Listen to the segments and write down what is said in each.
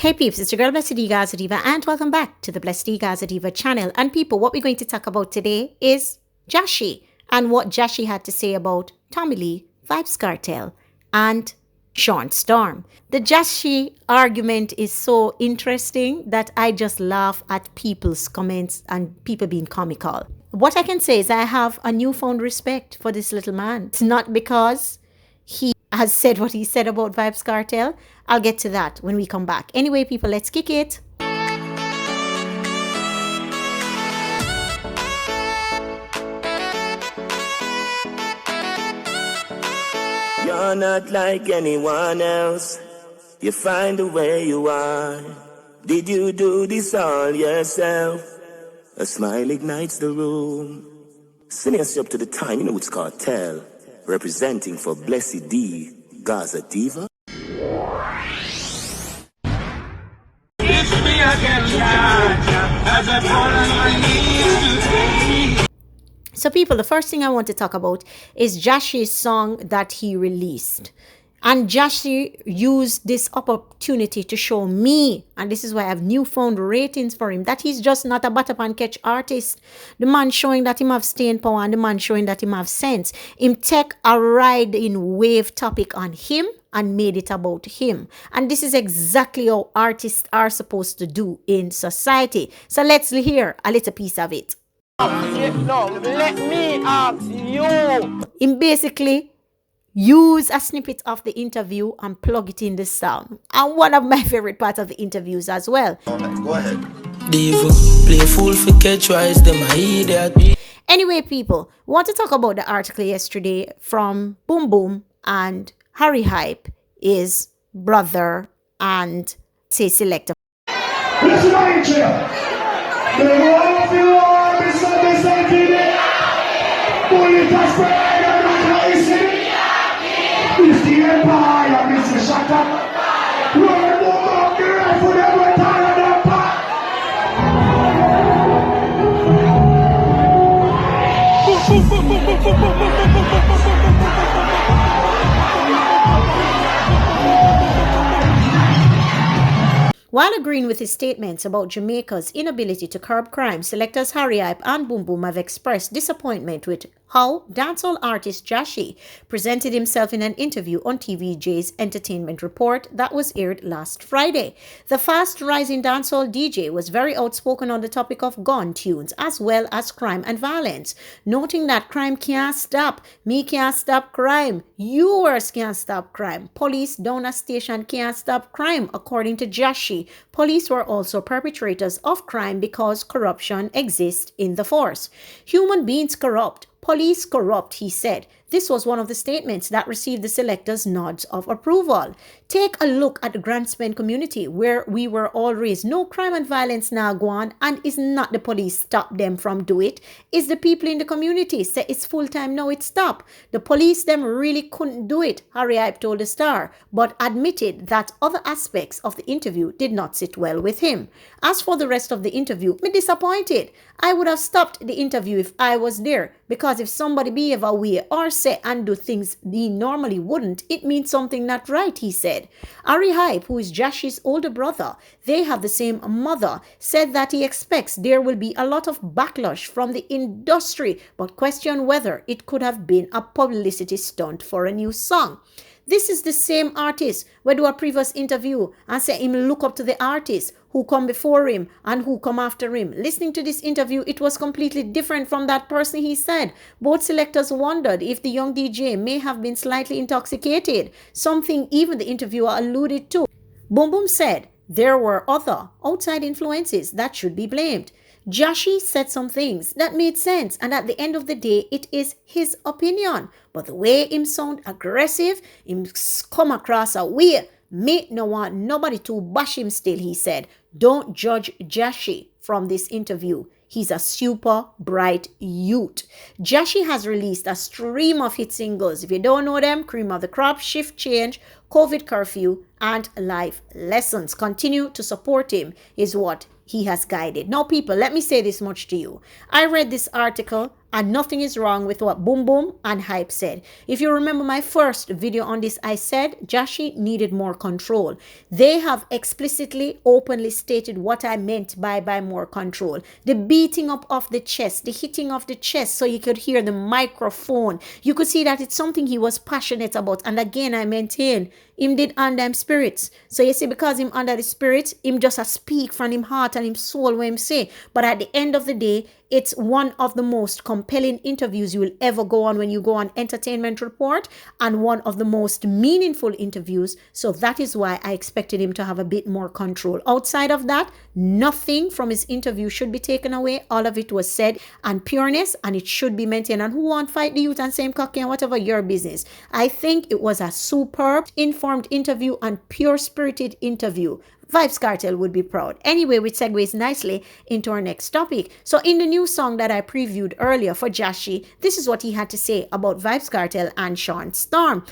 Hey peeps, it's your girl Blessed Gaza Diva and welcome back to the Blessed Gaza Diva channel. And people, what we're going to talk about today is Jahshii and what Jahshii had to say about Tommy Lee, Vybz Kartel and Shawn Storm. The Jahshii argument is so interesting that I just laugh at people's comments and people being comical. What I can say is I have a newfound respect for this little man. It's not because he has said what he said about Vybz Kartel. I'll get to that when we come back. Anyway, people, let's kick it. You're not like anyone else. You find the way you are. Did you do this all yourself? A smile ignites the room. Sending us up to the time, you know it's Kartel. Representing for Blessed D, Gaza Diva. So people, the first thing I want to talk about is Jahshii's song that he released. And Jahshii used this opportunity to show me, and this is why I have newfound ratings for him, that he's just not a butter pan catch artist. The man showing that him have staying power and the man showing that him have sense. Him take a ride in wave topic on him and made it about him. And this is exactly how artists are supposed to do in society. So let's hear a little piece of it. No, let me ask you. Him basically use a snippet of the interview and plug it in the song. And one of my favorite parts of the interviews as well. Go ahead. Diva, play fool for catch wise, them I idiot. Anyway, people, we want to talk about the article yesterday from Boom Boom and Harry Hype, his brother and say selector. While agreeing with his statements about Jamaica's inability to curb crime, selectors Harry Hype and Boom Boom have expressed disappointment with how dancehall artist Jahshii presented himself in an interview on TVJ's Entertainment Report that was aired last Friday. The fast-rising dancehall DJ was very outspoken on the topic of gun tunes as well as crime and violence, noting that crime can't stop. Me can't stop crime. Yours can't stop crime. Police down a station can't stop crime, according to Jahshii. Police were also perpetrators of crime because corruption exists in the force. Human beings corrupt. Police corrupt, he said. This was one of the statements that received the selectors' nods of approval. Take a look at the Grand Spend community where we were all raised. No crime and violence now go on, and it's not the police stop them from do it. It's the people in the community say it's full time now it stop. The police them really couldn't do it, Harry Hype told the Star, but admitted that other aspects of the interview did not sit well with him. As for the rest of the interview, me disappointed. I would have stopped the interview if I was there, because if somebody behave a way or say and do things he normally wouldn't, it means something not right, he said. Harry Hype, who is Jahshii's older brother, they have the same mother, said that he expects there will be a lot of backlash from the industry, but questioned whether it could have been a publicity stunt for a new song. This is the same artist we do a previous interview and say him look up to the artists who come before him and who come after him. Listening to this interview, it was completely different from that person, he said. Both selectors wondered if the young DJ may have been slightly intoxicated, something even the interviewer alluded to. Boom Boom said there were other outside influences that should be blamed. Jahshii said some things that made sense, and at the end of the day, it is his opinion. But the way him sound aggressive, him come across a way, me no want nobody to bash him still, he said. Don't judge Jahshii from this interview. He's a super bright youth. Jahshii has released a stream of hit singles. If you don't know them, Cream of the Crop, Shift Change, COVID Curfew, and Life Lessons. Continue to support him is what he has guided. Now, people, let me say this much to you. I read this article And nothing is wrong with what Boom Boom and Hype said. If you remember my first video on this, I said Jahshii needed more control. They have explicitly, openly stated what I meant by more control. The beating up of the chest, the hitting of the chest so you could hear the microphone. You could see that it's something he was passionate about. And again, I maintain, him did under him spirits. So you see, because him under the spirits, him just a speak from him heart and him soul what him say. But at the end of the day, it's one of the most compelling interviews you will ever go on when you go on Entertainment Report, and one of the most meaningful interviews. So that is why I expected him to have a bit more control. Outside of that, nothing from his interview should be taken away. All of it was said and pureness, and it should be maintained. And who won't fight the youth and same cocky and whatever, your business. I think it was a superb, informed interview and pure-spirited interview. Vybz Kartel would be proud. Anyway, which segues nicely into our next topic. So in the new song that I previewed earlier for Jahshii, this is what he had to say about Vybz Kartel and Shawn Storm.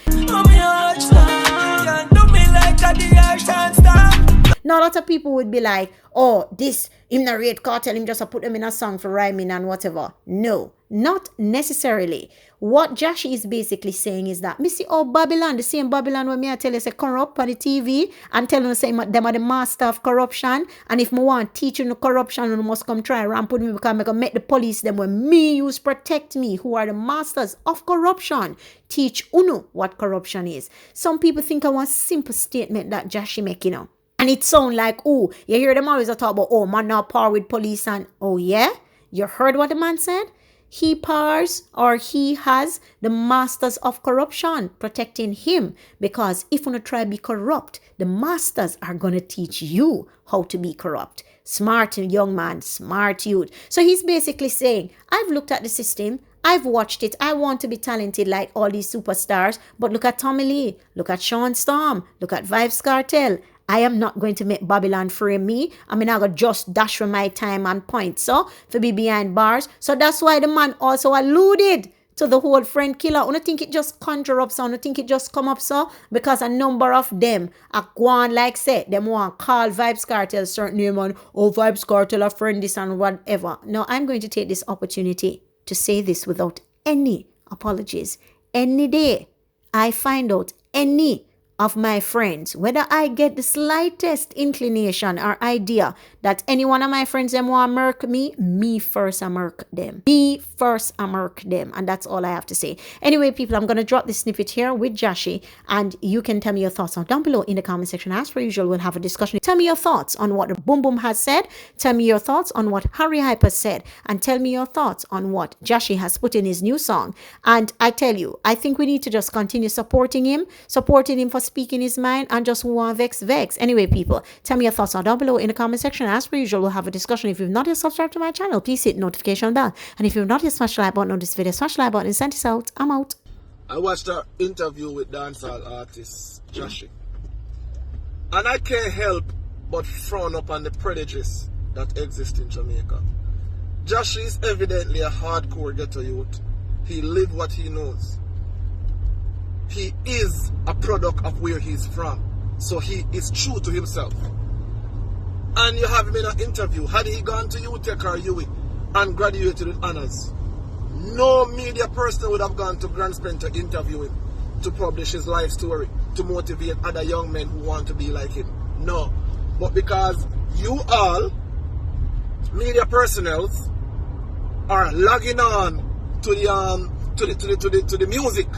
Now, a lot of people would be like, oh, this, him narrate Kartel, him just put them in a song for rhyming and whatever. No, not necessarily. What Jahshii is basically saying is that, me see, oh, Babylon, the same Babylon where me I tell you say corrupt on the TV and tell them say them are the master of corruption, and if me want teach you no corruption, you must come try and put me because I can make the police them when me use protect me, who are the masters of corruption, teach uno what corruption is. Some people think I want simple statement that Jahshii make, you know. And it sound like, oh, you hear them always talk about, oh, man now power with police, and oh yeah? You heard what the man said? He powers, or he has the masters of corruption protecting him, because if you try to be corrupt, the masters are going to teach you how to be corrupt. Smart young man, smart youth. So he's basically saying, I've looked at the system, I've watched it, I want to be talented like all these superstars, but look at Tommy Lee, look at Shawn Storm, look at Vybz Kartel. I am not going to make Babylon frame me. I mean, I got just dash for my time and point, so, to be behind bars. So that's why the man also alluded to the whole friend killer. I don't think it just conjure up, so I don't think it just come up, so, because a number of them are going like say, them want call Vybz Kartel certain name and, oh, Vybz Kartel a friend this and whatever. No, I'm going to take this opportunity to say this without any apologies. Any day I find out any of my friends, whether I get the slightest inclination or idea that any one of my friends them want to murk me first I murk them. Me first I murk them. And that's all I have to say. Anyway, people, I'm going to drop this snippet here with Jahshii, and you can tell me your thoughts down below in the comment section. As per usual, we'll have a discussion. Tell me your thoughts on what the Boom Boom has said. Tell me your thoughts on what Harry Hype has said. And tell me your thoughts on what Jahshii has put in his new song. And I tell you, I think we need to just continue supporting him for speaking his mind, and just want vex. Anyway, people, tell me your thoughts down below in the comment section. As per usual, we'll have a discussion. If you've not yet subscribed to my channel, please hit the notification bell. And if you've not yet smashed the like button on this video, smash the like button and send this out. I'm out. I watched an interview with dancehall artist Jahshii, and I can't help but frown upon the prejudice that exists in Jamaica. Jahshii is evidently a hardcore ghetto youth. He lives what he knows. He is a product of where he's from, so he is true to himself. And you have him in an interview. Had he gone to UTech or UE and graduated with honors, no media person would have gone to Grand Spence to interview him, to publish his life story, to motivate other young men who want to be like him. No. But because you all, media personnel, are logging on to the music,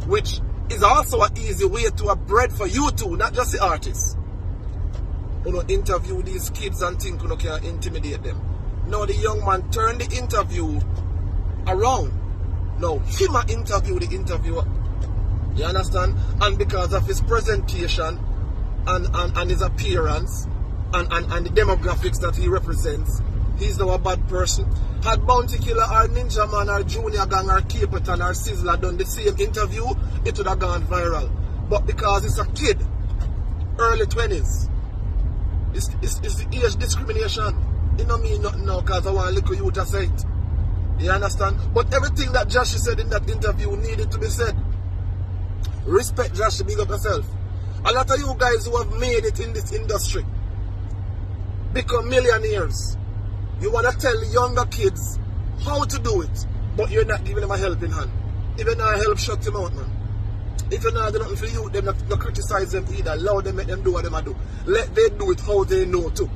which is also an easy way to have bread for you too, not just the artists. You know, interview these kids and think you know, can intimidate them. No, the young man turned the interview around. No, him a interview the interviewer. You understand? And because of his presentation and his appearance and the demographics that he represents, he's now a bad person. Had Bounty Killer or Ninja Man or Junior Gang or Capeton or Sizzler done the same interview, it would have gone viral. But because it's a kid, early 20s, it's the age discrimination. It don't mean nothing now because I want a little youth to say it. You understand? But everything that Jahshii said in that interview needed to be said. Respect Jahshii, big up yourself. A lot of you guys who have made it in this industry become millionaires. You want to tell younger kids how to do it. but you're not giving them a helping hand. If you're not help, shut them out, man. If you're not doing nothing for you, them not criticize them either. Allow them, make them do what they do. Let them do it how they know too.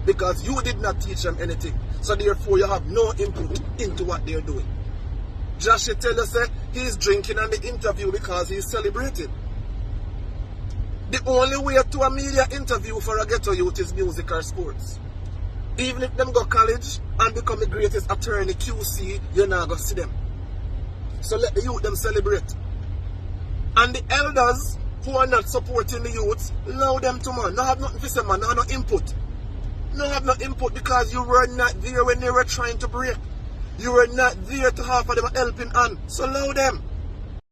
Because you did not teach them anything. So therefore you have no input into what they're doing. Jahshii tell us that he's drinking on the interview because he's celebrating. The only way to a media interview for a ghetto youth is music or sports. Even if them go college and become the greatest attorney QC, you're not going to see them. So let the youth them celebrate. And the elders who are not supporting the youths, allow them to, man. No have nothing to say, man. No have no input. No have no input because you were not there when they were trying to break. You were not there to offer them a helping hand. So allow them.